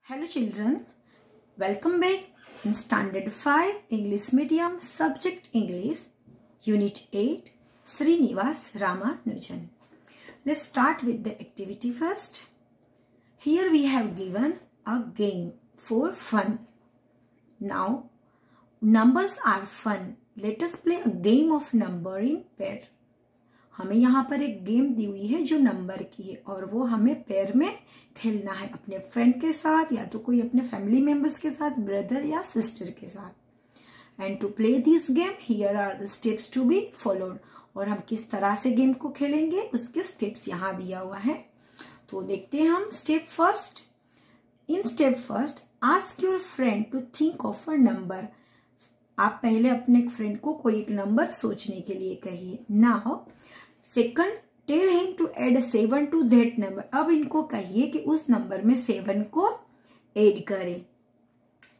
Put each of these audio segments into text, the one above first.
Hello children, welcome back in Standard 5 English Medium Subject English Unit 8 Srinivas Ramanujan. Let's start with the activity first. Here we have given a game for fun. Now numbers are fun. Let us play a game of number in pair. हमें यहाँ पर एक game दी हुई है जो number की है और वो हमें पेयर में खेलना है अपने फ्रेंड के साथ या तो कोई अपने फैमिली मेंबर्स के साथ, ब्रदर या सिस्टर के साथ. And to play this game here are the steps to be followed. और हम किस तरह से गेम को खेलेंगे उसके स्टेप्स यहाँ दिया हुआ है. तो देखते हैं हम step first. In step first ask your friend to think of a number. आप पहले अपने फ्रेंड को कोई एक नंबर सोचने के लिए कहिए. Now second tell him to add 7 to that number. अब इनको कहिए कि उस नंबर में 7 को ऐड करें.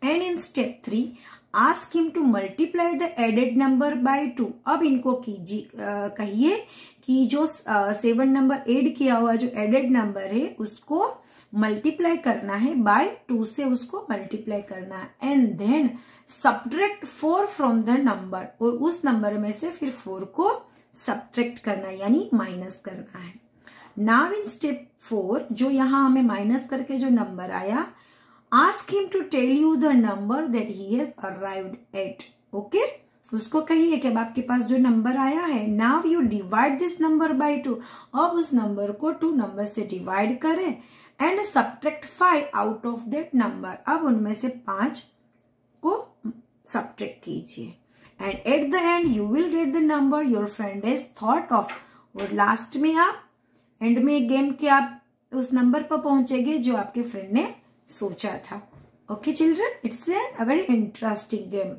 And in step 3 ask him to multiply the added number by 2. अब इनको कहिए कि जो 7 नंबर ऐड किया हुआ जो एडेड नंबर है उसको मल्टीप्लाई करना है बाय 2 से, उसको मल्टीप्लाई करना है. And then subtract 4 from the number. और उस नंबर में से फिर 4 को सब्ट्रैक्ट करना है यानी माइनस करना है. नाउ इन स्टेप 4 जो यहाँ हमें माइनस करके जो नंबर आया, ask him to tell you the number that he has arrived at. Okay, उसको कहिए कि अब आपके पास जो नंबर आया है, now you divide this number by 2. अब उस नंबर को 2 नंबर से डिवाइड करें and subtract 5 out of that number. अब उनमें से 5 को सब्ट्रैक्ट कीजिए. And at the end you will get the number your friend has thought of. और लास्ट में आप एंड में गेम के आप उस नंबर पर पहुंचेंगे जो आपके फ्रेंड ने सोचा था. Okay children, it's a very interesting game.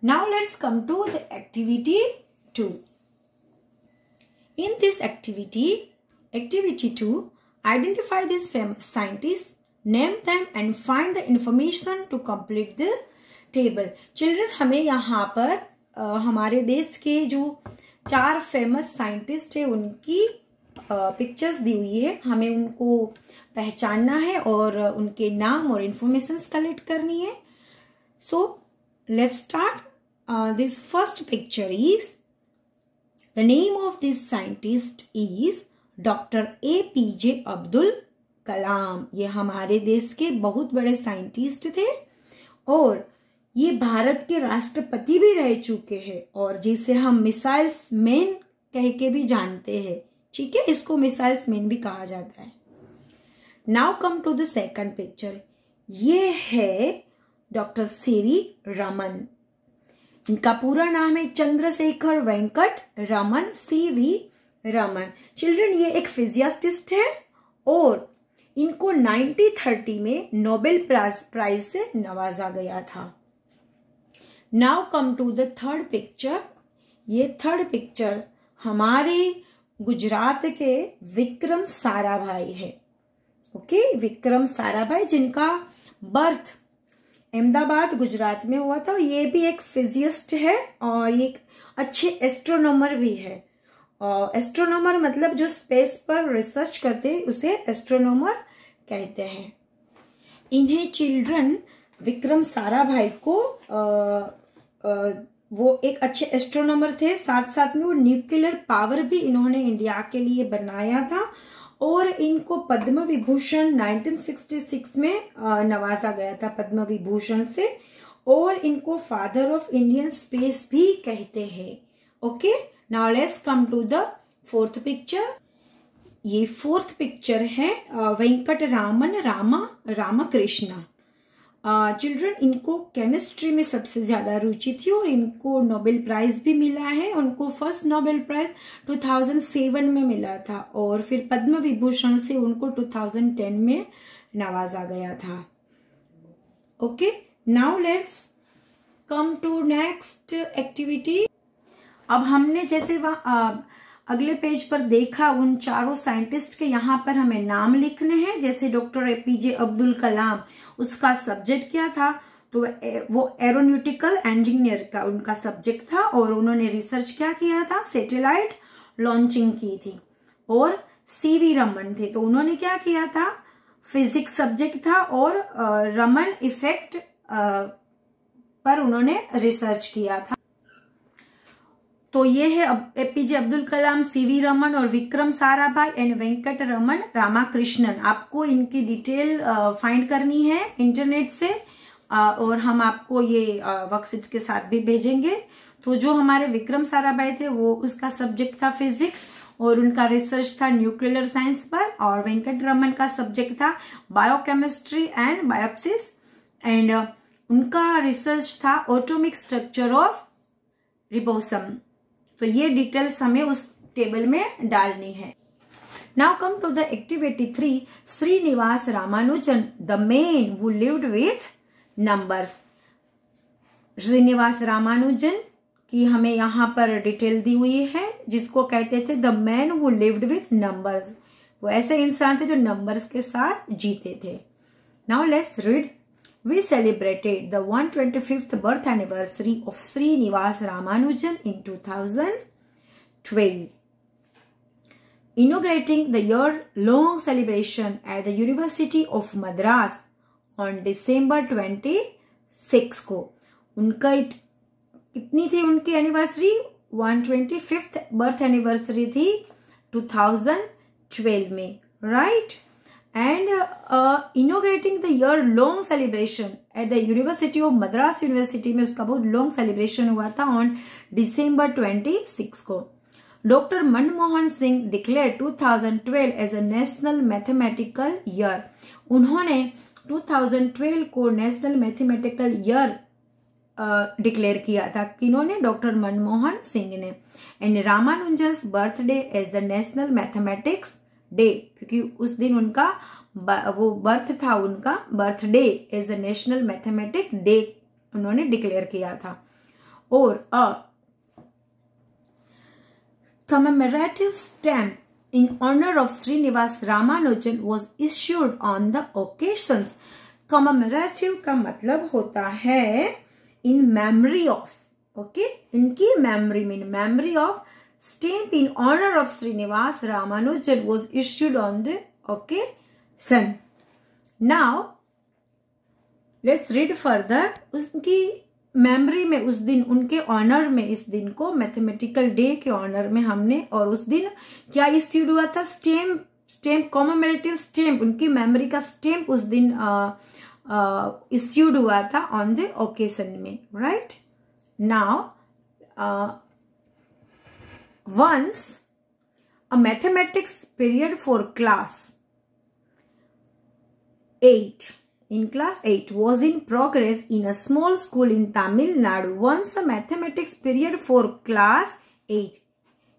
Now let's come to the activity 2. In this activity 2, identify these famous scientists, name them and find the information to complete the table. Children हमें यहाँ पर हमारे देश के जो 4 famous scientist है उनकी pictures दी हुई है. हमें उनको पहचानना है और उनके नाम और इंफॉर्मेशंस कलेक्ट करनी है. So let's start. This first picture is the name of this scientist is doctor APJ Abdul Kalam. ये हमारे देश के बहुत बड़े साइंटिस्ट थे और ये भारत के राष्ट्रपति भी रह चुके हैं और जिसे हम मिसाइल्स मैन कह के भी जानते हैं. ठीक है, इसको मिसाइल्स मैन भी कहा जाता है. Now come to the second picture. ये है डॉक्टर CV रमन. इनका पूरा नाम है चंद्रशेखर वेंकट रमन CV रमन. चिल्ड्रन ये एक फिजिसिस्ट है और इनको 1930 में नोबेल प्राइज से नवाजा गया था. Now come to the third picture. ये थर्ड पिक्चर हमारे गुजरात के विक्रम साराभाई है. ओके, विक्रम साराभाई जिनका बर्थ अहमदाबाद गुजरात में हुआ था. ये भी एक फिजिसिस्ट है और एक अच्छे एस्ट्रोनॉमर भी है. एस्ट्रोनॉमर मतलब जो स्पेस पर रिसर्च करते हैं उसे एस्ट्रोनॉमर कहते हैं. इन्हें चिल्ड्रन विक्रम साराभाई को वो एक अच्छे एस्ट्रोनॉमर थे. साथ साथ में वो न्यूक्लियर पावर भी इन्होंने इंडिया के लिए बनाया था और इनको पद्म विभूषण 1966 में नवाजा गया था पद्म विभूषण से. और इनको फादर ऑफ इंडियन स्पेस भी कहते हैं. Okay, now let's come to the fourth picture. ये फोर्थ पिक्चर है वेंकट रामन रामकृष्ण. चिल्ड्रन इनको केमिस्ट्री में सबसे ज्यादा रुचि थी और इनको नोबेल प्राइज भी मिला है. उनको फर्स्ट नोबेल प्राइज 2007 में मिला था और फिर पद्म विभूषण से उनको 2010 में नवाजा गया था. Okay, now let's come to next activity. अब हमने जैसे वहाँ अगले पेज पर देखा उन चारों साइंटिस्ट के यहाँ पर हमें नाम लिखने हैं. जैसे डॉक्टर APJ अब्दुल कलाम, उसका सब्जेक्ट क्या था, तो वो एरोनॉटिकल इंजीनियर का उनका सब्जेक्ट था और उन्होंने रिसर्च क्या किया था, सैटेलाइट लॉन्चिंग की थी. और CV रमन थे तो उन्होंने क्या किया था, फिजिक्स सब्जेक्ट था और रमन इफेक्ट पर उन्होंने रिसर्च किया था। तो ये है एपीजे अब्दुल कलाम, सीवी रमन और विक्रम साराभाई एंड वेंकट रमन रामाकृष्णन। आपको इनकी डिटेल फाइंड करनी है इंटरनेट से और हम आपको ये वर्कशीट्स के साथ भी भेजेंगे। तो जो हमारे विक्रम साराभाई थे वो उसका सब्जेक्ट था फिजिक्स और उनका रिसर्च था न्यूक्लियर साइंस पर, और वेंकट रमन का सब्जेक्ट था बायोकेमिस्ट्री एंड बायोप्सिस एंड उनका रिसर्च था एटॉमिक स्ट्रक्चर ऑफ रिबोसम। तो ये डिटेल्स हमें उस टेबल में डालनी है। Now come to the activity 3, Srinivasa Ramanujan the man who lived with numbers. Srinivasa Ramanujan की हमें यहाँ पर डिटेल दी हुई है, जिसको कहते थे the man who lived with numbers. वो ऐसे इंसान थे जो नंबर्स के साथ जीते थे। Now let's read. We celebrated the 125th birth anniversary of Srinivas Ramanujan in 2012. Inaugurating the year-long celebration at the University of Madras on December 26 को। उनका कितनी थी उनकी एनिवर्सरी? 125th बर्थ एनिवर्सरी थी 2012 में, right? And inaugurating the year-long celebration at the University of Madras University में उसका बहुत लॉन्ग सेलिब्रेशन हुआ था ऑन December 26 को। Doctor Manmohan Singh declare 2012 as a national mathematical year. उन्होंने 2012 को नेशनल मैथमेटिकल ईयर डिक्लेयर किया था। किन्होंने? डॉक्टर मनमोहन सिंह ने। And Ramanujan's birthday as the national mathematics day, क्योंकि उस दिन उनका वो बर्थ था, उनका birthday as the national mathematic day उन्होंने डिक्लेयर किया था। और a commemorative stamp in honour of Srinivasa Ramanujan was issued on the occasions. Commemorative का मतलब होता है इन मेमोरी ऑफ, ओके, इनकी मेमोरी में, memory of stamp in honor of Srinivas Ramanujan was issued on the occasion. Now let's read further. उसकी memory में उस दिन, उनके ऑनर में, इस दिन को मैथमेटिकल डे के ऑनर में हमने, और उस दिन क्या इश्यूड हुआ था? स्टैम्प, कॉमेमोरेटिव स्टैम्प, उनकी मेमोरी का स्टैम्प उस दिन इश्यूड हुआ था ऑन द ओकेजन में, right? Now once a mathematics period for class 8 was in progress in a small school in Tamil Nadu. Once a mathematics period for class 8,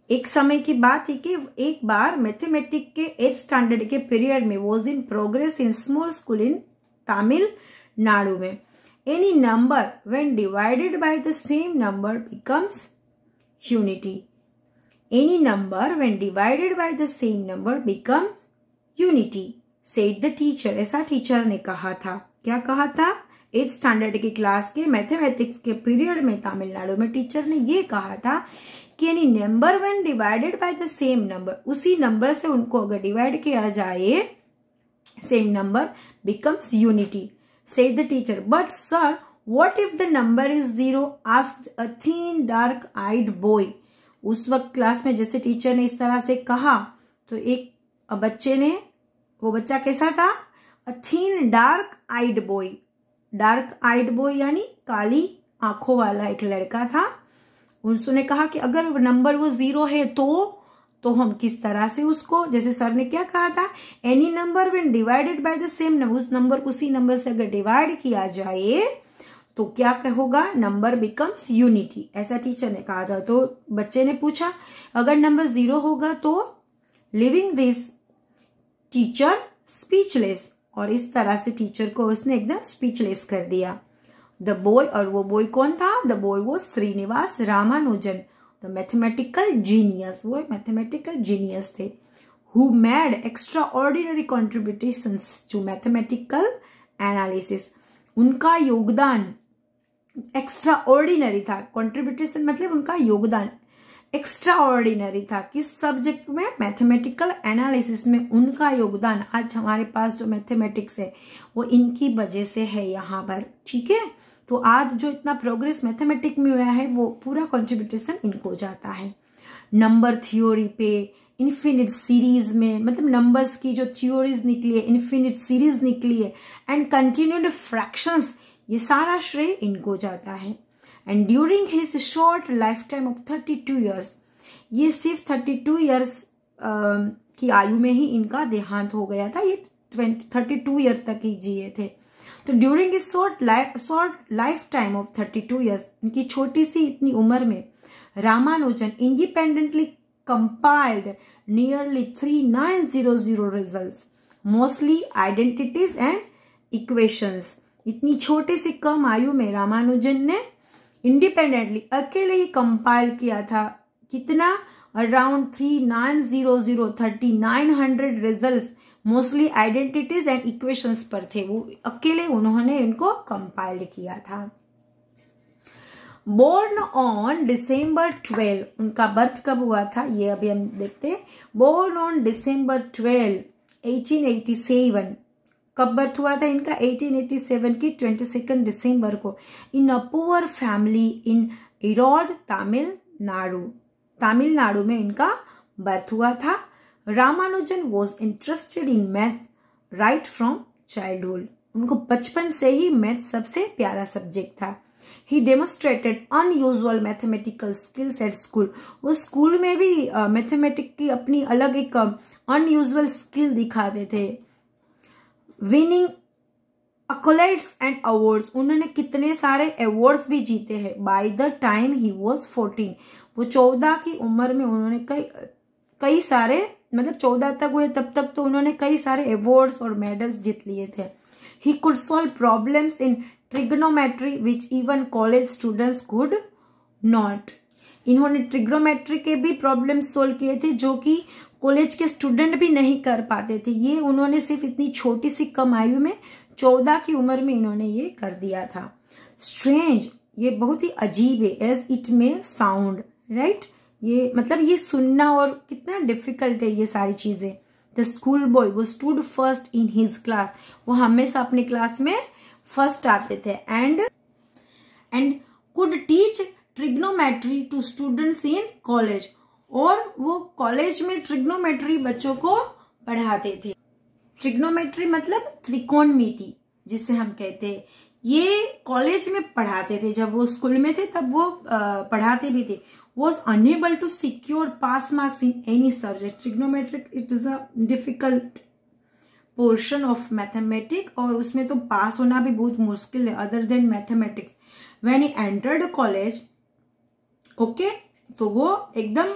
एक समय की बात है कि एक बार मैथमेटिक्स के 8th स्टैंडर्ड के पीरियड में was in progress in small school in Tamil Nadu में। Any number when divided by the same number becomes unity. Any number when divided by the same number becomes unity, said the teacher. ऐसा teacher ने कहा था। क्या कहा था? 8th standard की class के मैथमेटिक्स के पीरियड में तमिलनाडु में टीचर ने ये कहा था कि any number when divided by the same number, उसी नंबर से उनको अगर डिवाइड किया जाए, same number becomes unity, said the teacher. But sir, what if the number is 0? asked a thin dark eyed boy. उस वक्त क्लास में जैसे टीचर ने इस तरह से कहा तो एक बच्चे ने, वो बच्चा कैसा था? A thin dark eyed boy. Dark eyed boy यानी काली आंखों वाला एक लड़का था। उसने कहा कि अगर नंबर वो 0 है तो हम किस तरह से उसको, जैसे सर ने क्या कहा था, any number when divided by the same number, उस नंबर को उसी नंबर से अगर डिवाइड किया जाए तो क्या होगा? नंबर बिकम्स यूनिटी, ऐसा टीचर ने कहा था। तो बच्चे ने पूछा अगर नंबर 0 होगा तो, लिविंग दिस टीचर स्पीचलेस, और इस तरह से टीचर को उसने एकदम स्पीचलेस कर दिया। द बॉय, और वो बॉय कौन था? द बॉय वो Srinivasa Ramanujan, the mathematical genius, वो मैथमेटिकल जीनियस थे। Who made extraordinary contributions to mathematical analysis. उनका योगदान एक्स्ट्रा ऑर्डिनरी था। कॉन्ट्रीब्यूशन मतलब उनका योगदान, एक्स्ट्रा ऑर्डिनरी था। किस सब्जेक्ट में? मैथमेटिकल एनालिसिस में उनका योगदान, आज हमारे पास जो मैथमेटिक्स है वो इनकी वजह से है यहाँ पर, ठीक है। तो आज जो इतना प्रोग्रेस मैथमेटिक्स में हुआ है वो पूरा कंट्रीब्यूशन इनको जाता है। नंबर थ्योरी पे, इन्फिनिट सीरीज में, मतलब नंबर्स की जो थ्योरीज निकली है, इन्फिनिट सीरीज निकली है, एंड कंटिन्यूड फ्रैक्शंस, ये सारा श्रेय इनको जाता है। And during his short life time of 32 years, ये सिर्फ 32 ईयर्स की आयु में ही इनका देहांत हो गया था। ये 32 ईयर तक ही जिए थे। तो during his short life time of 32 years, इनकी छोटी सी इतनी उम्र में Ramanujan independently compiled nearly 3900 results, mostly identities and equations। इतनी छोटे से कम आयु में रामानुजन ने इंडिपेंडेंटली अकेले ही कंपाइल किया था, कितना? Around 3900 results, mostly identities and equations पर थे। वो अकेले उन्होंने इनको कंपाइल किया था। बोर्न ऑन डिसम्बर 12, उनका बर्थ कब हुआ था ये अभी हम देखते हैं। बोर्न ऑन डिसम्बर 12, 1887, कब बर्थ हुआ था इनका? 1887 की 22 दिसंबर को, इन a poor family in Erode, Tamil Nadu में इनका बर्थ हुआ था। Ramanujan was interested in math right from childhood, उनको बचपन से ही मैथ सबसे प्यारा सब्जेक्ट था। He demonstrated unusual mathematical skills at school, वो स्कूल में भी मैथमेटिक्स की अपनी अलग एक अनयूजुअल स्किल दिखाते थे। विनिंग accolades and awards, उन्होंने कितने सारे अवार्ड्स भी जीते हैं। By the time he was 14, वो 14 की उम्र में उन्होंने कई सारे, मतलब 14 तक हुए तब तक तो उन्होंने कई सारे अवार्ड्स और मेडल्स जीत लिए थे। He could solve problems in trigonometry which even college students could not, इन्होंने ट्रिग्नोमेट्री के भी प्रॉब्लम सोल्व किए थे जो कि कॉलेज के स्टूडेंट भी नहीं कर पाते थे। ये उन्होंने सिर्फ इतनी छोटी सी कम आयु में 14 की उम्र में इन्होंने ये कर दिया था। स्ट्रेंज, ये बहुत ही अजीब है, एज इट में साउंड, राइट, ये मतलब ये सुनना और कितना डिफिकल्ट है ये सारी चीजें। द स्कूल बॉय वो stood first in his class, वो हमेशा अपनी क्लास में फर्स्ट आते थे। And could teach trigonometry to students in college, और वो कॉलेज में ट्रिग्नोमेट्री बच्चों को पढ़ाते थे। ट्रिग्नोमेट्री मतलब त्रिकोणमिति जिसे हम कहते हैं, ये कॉलेज में पढ़ाते थे। जब वो स्कूल में थे तब वो पढ़ाते भी थे। Was unable to secure pass marks in any subject. Trigonometric it is a difficult portion of mathematics, और उसमें तो पास होना भी बहुत मुश्किल है other then mathematics. When he entered college, okay, तो वो एकदम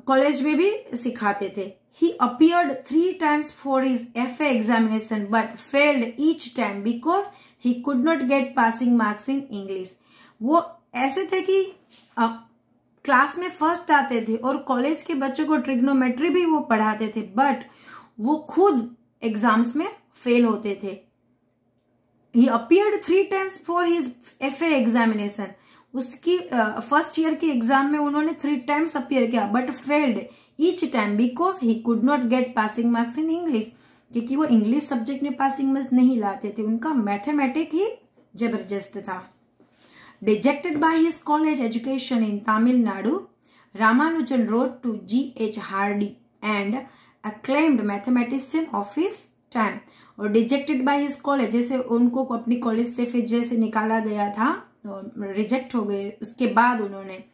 कॉलेज में भी सिखाते थे। He appeared 3 times for his FA examination but failed each time because he could not get passing marks in English. वो ऐसे थे कि क्लास में फर्स्ट आते थे और कॉलेज के बच्चों को ट्रिग्नोमेट्री भी वो पढ़ाते थे, बट वो खुद एग्जाम्स में फेल होते थे। He appeared 3 times for his FA examination, उसकी फर्स्ट ईयर के एग्जाम में उन्होंने 3 times अपीयर किया but failed each time because he could not get passing marks in English, क्योंकि वो इंग्लिश सब्जेक्ट में पासिंग मार्क्स नहीं लाते थे। उनका मैथमेटिक्स ही जबरदस्त था। Dejected by his college education in Tamil Nadu, Ramanujan wrote to G.H. Hardy and acclaimed mathematician of his time। और डिजेक्टेड बाय हिज कॉलेज, जैसे उनको अपनी कॉलेज से फिर जैसे निकाला गया था, रिजेक्ट हो गए, उसके बाद उन्होंने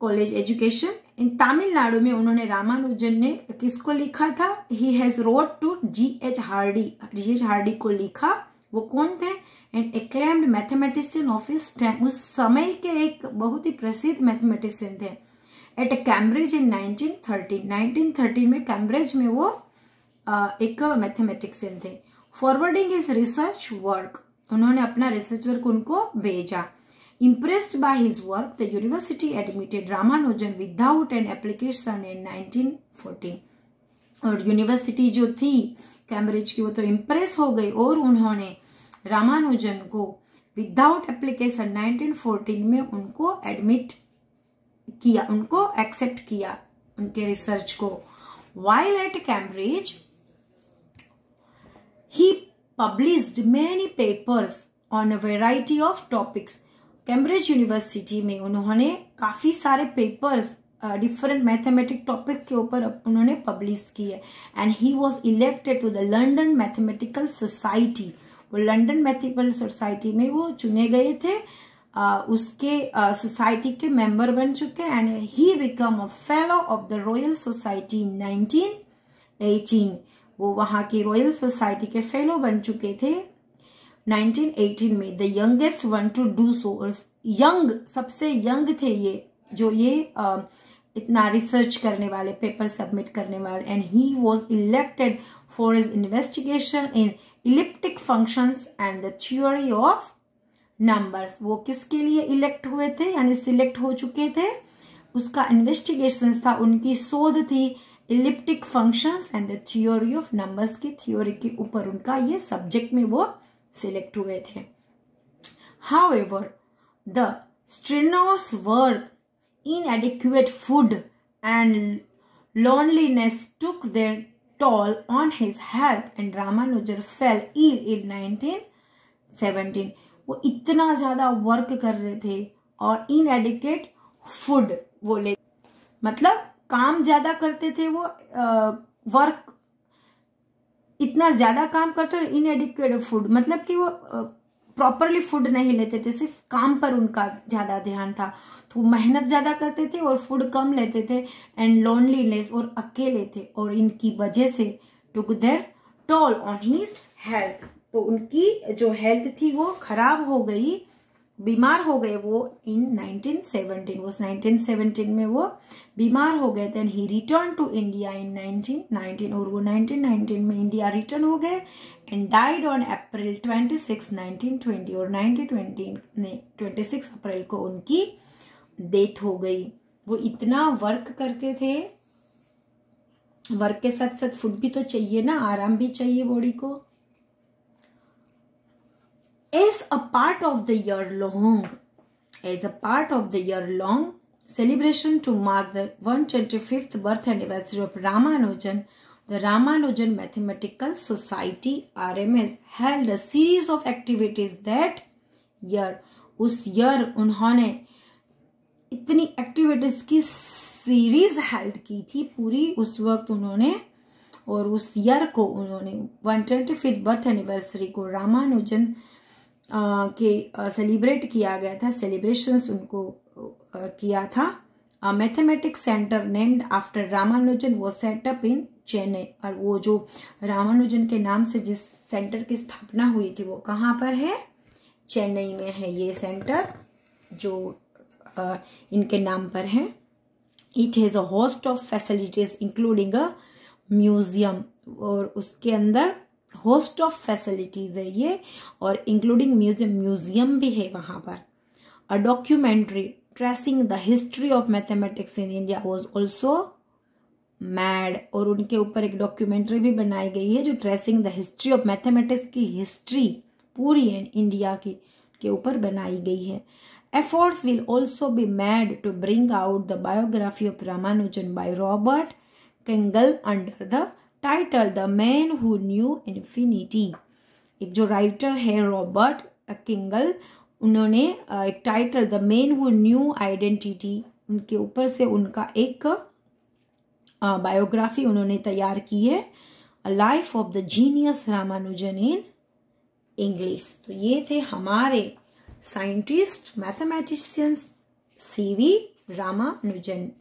कॉलेज एजुकेशन इन तमिलनाडु में उन्होंने रामानुजन ने किसको लिखा था? He has wrote to G.H. Hardy, G.H. Hardy को लिखा। वो कौन थे? An acclaimed mathematician of his time, उस समय के एक बहुत ही प्रसिद्ध मैथमेटिशियन थे। एट कैम्ब्रिज इन 1913 में कैम्ब्रिज में वो एक मैथमेटिशियन थे। फॉरवर्डिंग हिज रिसर्च वर्क, उन्होंने अपना रिसर्च वर्क उनको भेजा। Impressed by his work, the university admitted Ramanujan without an application in 1914। और यूनिवर्सिटी जो थी कैम्ब्रिज की वो तो इम्प्रेस हो गई और उन्होंने रामानुजन को विदाउट एप्लीकेशन 1914 में उनको एडमिट किया, उनको एक्सेप्ट किया उनके रिसर्च को। While at Cambridge, he published many papers on a variety of topics. Cambridge university में उन्होंने काफी सारे पेपर्स डिफरेंट मैथमेटिक टॉपिक के ऊपर उन्होंने पब्लिश किए। And he was elected to the London mathematical society. वो लंडन मैथमेटिकल सोसाइटी में वो चुने गए थे, उसके सोसाइटी के मेंबर बन चुके। And he become a fellow of the royal society in 1918। वो वहां की रॉयल सोसाइटी के फेलो बन चुके थे 1918 में। The youngest one two do so, young, सबसे यंग थे ये जो ये इतना रिसर्च करने वाले, पेपर सबमिट करने वाले। And he was elected for his investigation in elliptic functions and the theory of numbers. वो किसके लिए इलेक्ट हुए थे, यानी सिलेक्ट हो चुके थे, उसका इन्वेस्टिगेशन था, उनकी शोध थी elliptic functions and the theory of numbers की थ्योरी के ऊपर, उनका ये सब्जेक्ट में वो सिलेक्ट हुए थे। However the strenuous work, inadequate food and loneliness took their toll on his health and Ramanujan fell ill in 1917. वो इतना ज्यादा वर्क कर रहे थे और inadequate food वो ले, मतलब काम ज्यादा करते थे वो, वर्क इतना ज्यादा काम करते और inadequate food मतलब कि वो प्रॉपरली फूड नहीं लेते थे, सिर्फ काम पर उनका ज्यादा ध्यान था, तो मेहनत ज्यादा करते थे और फूड कम लेते थे। एंड लोनलीनेस, और अकेले थे, और इनकी वजह से टुक there toll on his health, तो उनकी जो हेल्थ थी वो खराब हो गई, बीमार हो गए वो इन 1917। वो 1917 में वो बीमार हो गए थे। And he return to India in 1919, और वो 1919 में इंडिया रिटर्न हो गए। एंड डाइड ऑन अप्रैल 26, 1920, और 1920 ने 26 अप्रैल को उनकी डेथ हो गई। वो इतना वर्क करते थे, वर्क के साथ साथ फूड भी तो चाहिए ना, आराम भी चाहिए बॉडी को। As a part of the year long celebration to mark the 125th birth anniversary of Ramanujan, the Ramanujan Mathematical Society (RMS) held a series of activities that year. उस year उन्होंने इतनी एक्टिविटीज की series held की थी पूरी उस वक्त उन्होंने, और उस ईयर को उन्होंने 125th बर्थ एनिवर्सरी को रामानुजन के सेलिब्रेट किया गया था, सेलिब्रेशंस उनको किया था। Mathematics centre named after Ramanujan वो सेटअप इन चेन्नई, और वो जो रामानुजन के नाम से जिस सेंटर की स्थापना हुई थी वो कहाँ पर है, चेन्नई में है ये सेंटर जो इनके नाम पर है। It has a host of facilities including a museum, और उसके अंदर होस्ट ऑफ फैसिलिटीज है ये, और इंक्लूडिंग म्यूजियम भी है वहां पर। A documentary tracing the history of mathematics in India was also mad, और उनके ऊपर एक डॉक्यूमेंट्री भी बनाई गई है जो tracing the history of mathematics की हिस्ट्री पूरी इंडिया की के ऊपर बनाई गई है। Efforts will also be made to bring out the biography of Ramanujan by Robert Kanigel under the title the man who knew infinity. एक जो राइटर है रॉबर्ट किंगल, उन्होंने एक title the man who knew identity, उनके ऊपर से उनका एक बायोग्राफी उन्होंने तैयार की है, a life of the genius Ramanujan in English. तो ये थे हमारे scientist mathematicians CV Ramanujan.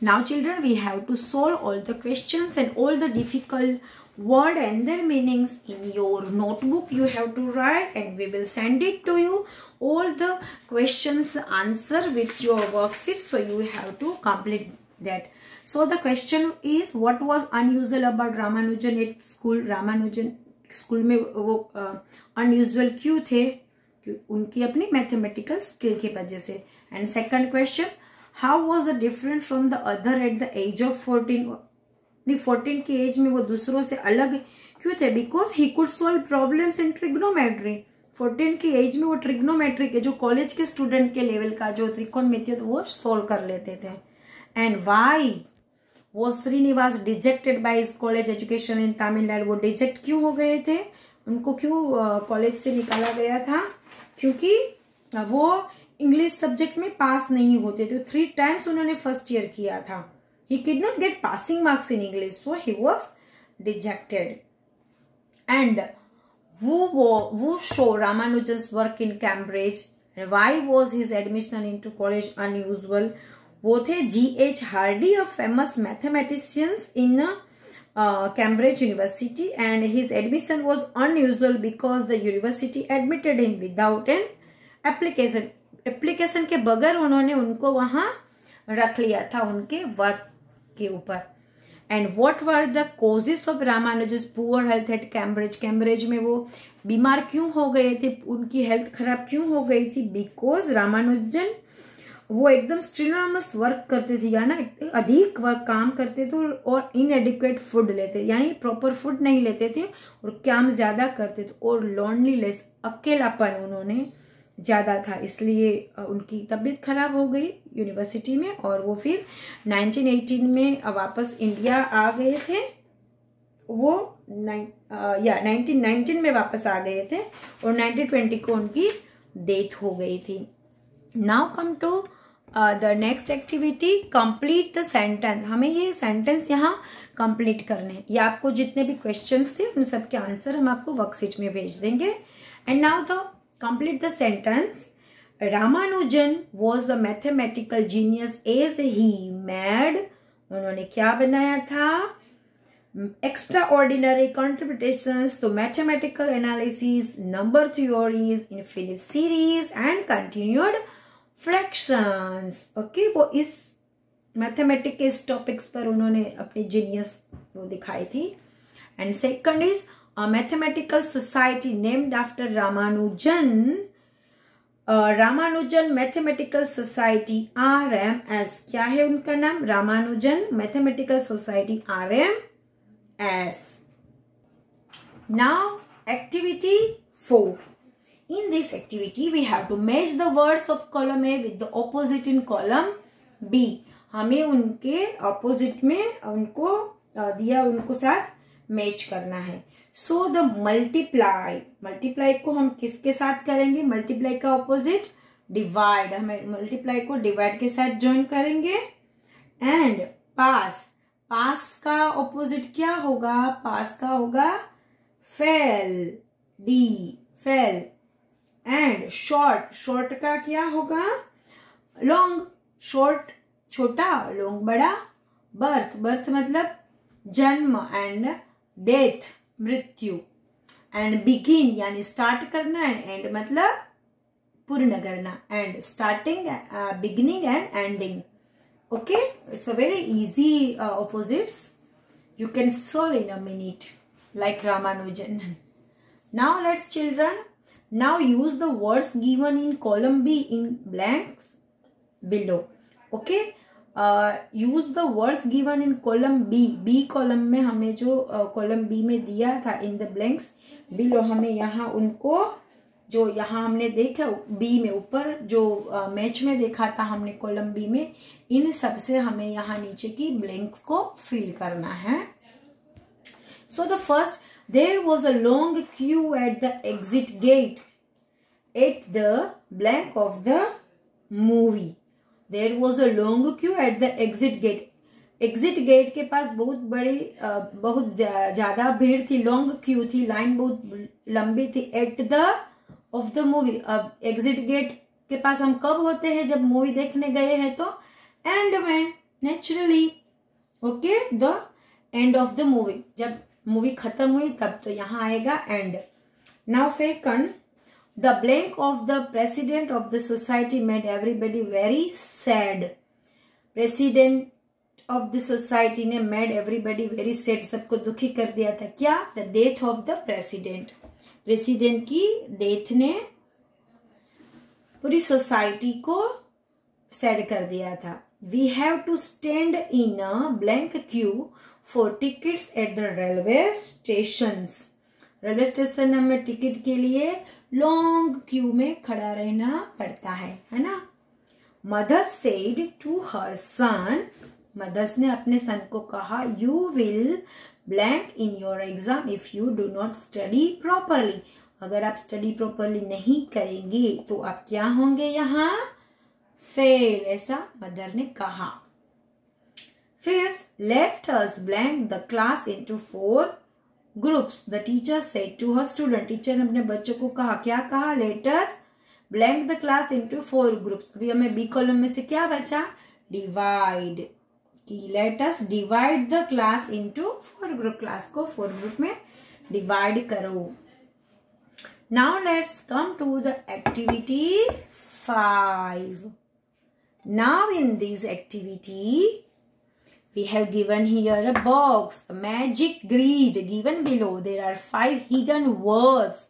Now children, we have to solve all the questions and all the difficult word and their meanings in your notebook. You have to write and we will send it to you. All the questions answer with your worksheet. So you have to complete that. So the question is, what was unusual about Ramanujan at school? Ramanujan school में वो unusual क्यों थे? उनकी अपनी mathematical skill की वजह से. And second question, how was the different from the other at the age of 14? 14 की एज में वो दूसरों से अलग क्यों थे? Because he could solve problems in trigonometry. 14 की एज में वो ट्रिग्नोमेट्री के जो कॉलेज के स्टूडेंट के लेवल का जो त्रिकोणमिति वो सोल्व कर लेते थे। And why was Srinivasa dejected by his college education in Tamil Nadu, वो डिजेक्ट क्यों हो गए थे, उनको क्यों कॉलेज से निकाला गया था, क्योंकि वो इंग्लिश सब्जेक्ट में पास नहीं होते थे। 3 times उन्होंने फर्स्ट ईयर किया था। ही could not get passing marks in English, so he was dejected. And who show Ramanujan's work in Cambridge, and why was his admission into college unusual? वो थे G.H. Hardy, a famous mathematician in Cambridge University, and his admission was unusual because the university admitted him without an application. Application के बगैर उन्होंने उनको वहां रख लिया था उनके वर्क के ऊपर। And what were the causes of Ramanujan poor health at Cambridge, Cambridge में वो बीमार क्यों हो गए थे, उनकी हेल्थ खराब क्यों हो गई थी? बिकॉज रामानुजन वो एकदम स्ट्रेनोनमस वर्क करते थे, यानी अधिक वर्क काम करते थे और इनएडिक्वेट फूड लेते, यानी प्रॉपर फूड नहीं लेते थे और काम ज्यादा करते थे, और लोनलीनेस अकेलापन उन्होंने ज्यादा था, इसलिए उनकी तबीयत खराब हो गई यूनिवर्सिटी में, और वो फिर 1918 में वापस इंडिया आ गए थे। वो 1919 में वापस आ गए थे और 1920 को उनकी डेथ हो गई थी। Now come to the next activity, complete the sentence. हमें ये सेंटेंस यहाँ कंप्लीट करने हैं। ये आपको जितने भी क्वेश्चंस थे उन सबके आंसर हम आपको वर्कशीट में भेज देंगे। And now the complete the sentence. Ramanujan was a mathematical genius as he made, उन्होंने क्या बनाया था? Extraordinary contributions to mathematical analysis, number theories, infinite series and continued fractions. Okay, वो इस मैथमेटिक्स के इस टॉपिक्स पर उन्होंने अपनी जीनियस वो दिखाई थी। And second is a mathematical society named after Ramanujan, Ramanujan Mathematical Society RMS, क्या है उनका नाम? Ramanujan mathematical society RMS। Now activity 4. In this activity we have to match the words of column A with the opposite in column B. हमें उनके opposite में उनको दिया उनको साथ मैच करना है। सो द मल्टीप्लाई, मल्टीप्लाई को हम किसके साथ करेंगे? मल्टीप्लाई का ऑपोजिट डिवाइड, हमें मल्टीप्लाई को डिवाइड के साथ ज्वाइन करेंगे। एंड पास, पास का ऑपोजिट क्या होगा? पास का होगा fail, D fail. And short, short का क्या होगा? लॉन्ग, शॉर्ट छोटा, लॉन्ग बड़ा। बर्थ, बर्थ मतलब जन्म। एंड डेथ मृत्यु। एंड बिगिन यानी स्टार्ट करना, एंड एंड मतलब पूर्ण करना। And starting, beginning and ending. Okay, it's a very easy opposites. You can solve in a minute like Ramanujan. Now let's children, now use the words given in column B in blanks below. Okay, use the words given in column B. B column में हमें जो column B में दिया था in the blanks below, हमें यहाँ उनको जो यहाँ हमने देखा बी में ऊपर जो मैच में देखा था हमने कॉलम बी में, इन सब से हमें यहाँ नीचे की ब्लैंक्स को फिल करना है। So the first, there was a long queue at the exit gate at the blank of the movie. There was a long queue at the exit gate. Exit gate के पास बहुत बड़ी बहुत ज्यादा भीड़ थी, लॉन्ग क्यू थी, line बहुत लंबी थी। At the of the movie, अब एग्जिट गेट के पास हम कब होते हैं? जब मूवी देखने गए हैं तो एंड में, naturally. Okay, the end of the movie, जब मूवी खत्म हुई तब तो यहाँ आएगा and. Now second, the blank of the president of the society made everybody very sad. President of the society ने made everybody very sad, सबको दुखी कर दिया था। क्या? The death of the president. President की डेथ ने पूरी सोसाइटी को सैड कर दिया था। We have to stand in a blank queue for tickets at the railway stations. Railway station में हमें टिकट के लिए लॉन्ग क्यू में खड़ा रहना पड़ता है ना। Mother said to her son, mothers ने अपने सन को कहा, you will blank in your exam if you do not study properly, अगर आप स्टडी प्रॉपरली नहीं करेंगे तो आप क्या होंगे यहाँ, फेल, ऐसा मदर ने कहा। Fifth, let us blank the class into 4 groups, the teacher said to her student, teacher ने अपने बच्चों को कहा, क्या कहा, let us blank the class into 4 groups. अभी हमें बी कॉलम में से क्या बचा, डिवाइड, कि let us divide the class into 4 group, class को 4 ग्रुप में डिवाइड करो। Now let's come to the activity 5. Now in this activity we have given here a box, the magic grid given below. There are 5 hidden words.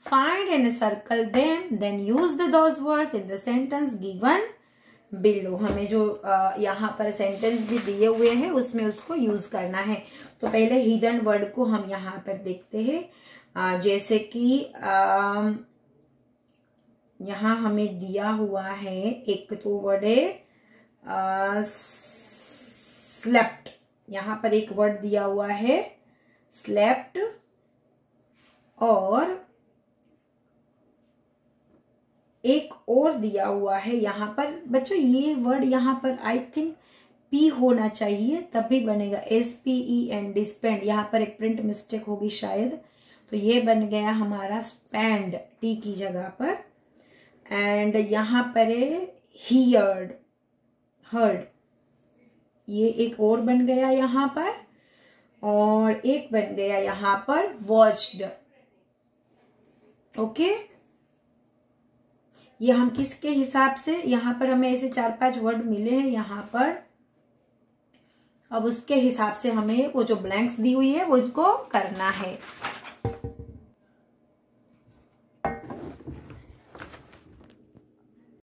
Find and circle them, then use those words in the sentence given below. हमें जो यहाँ पर sentence भी दिए हुए हैं उसमें उसको यूज करना है। तो पहले हिडन वर्ड को हम यहाँ पर देखते हैं। जैसे कि यहाँ हमें दिया हुआ है, एक तो वर्ड है स्लेप्ट, यहाँ पर एक वर्ड दिया हुआ है स्लेप्ट, और एक और दिया हुआ है यहाँ पर। बच्चों ये वर्ड यहाँ पर आई थिंक पी होना चाहिए तभी बनेगा, SPEND, स्पेंड, यहाँ पर एक प्रिंट मिस्टेक होगी शायद, तो ये बन गया हमारा स्पेंड, टी की जगह पर। एंड यहाँ पर है हियर्ड, हर्ड, ये एक और बन गया यहाँ पर, और एक बन गया यहाँ पर वॉच्ड। ओके, ये हम किसके हिसाब से, यहाँ पर हमें ऐसे 4-5 वर्ड मिले हैं यहाँ पर, अब उसके हिसाब से हमें वो जो ब्लैंक्स दी हुई है वो इसको करना है।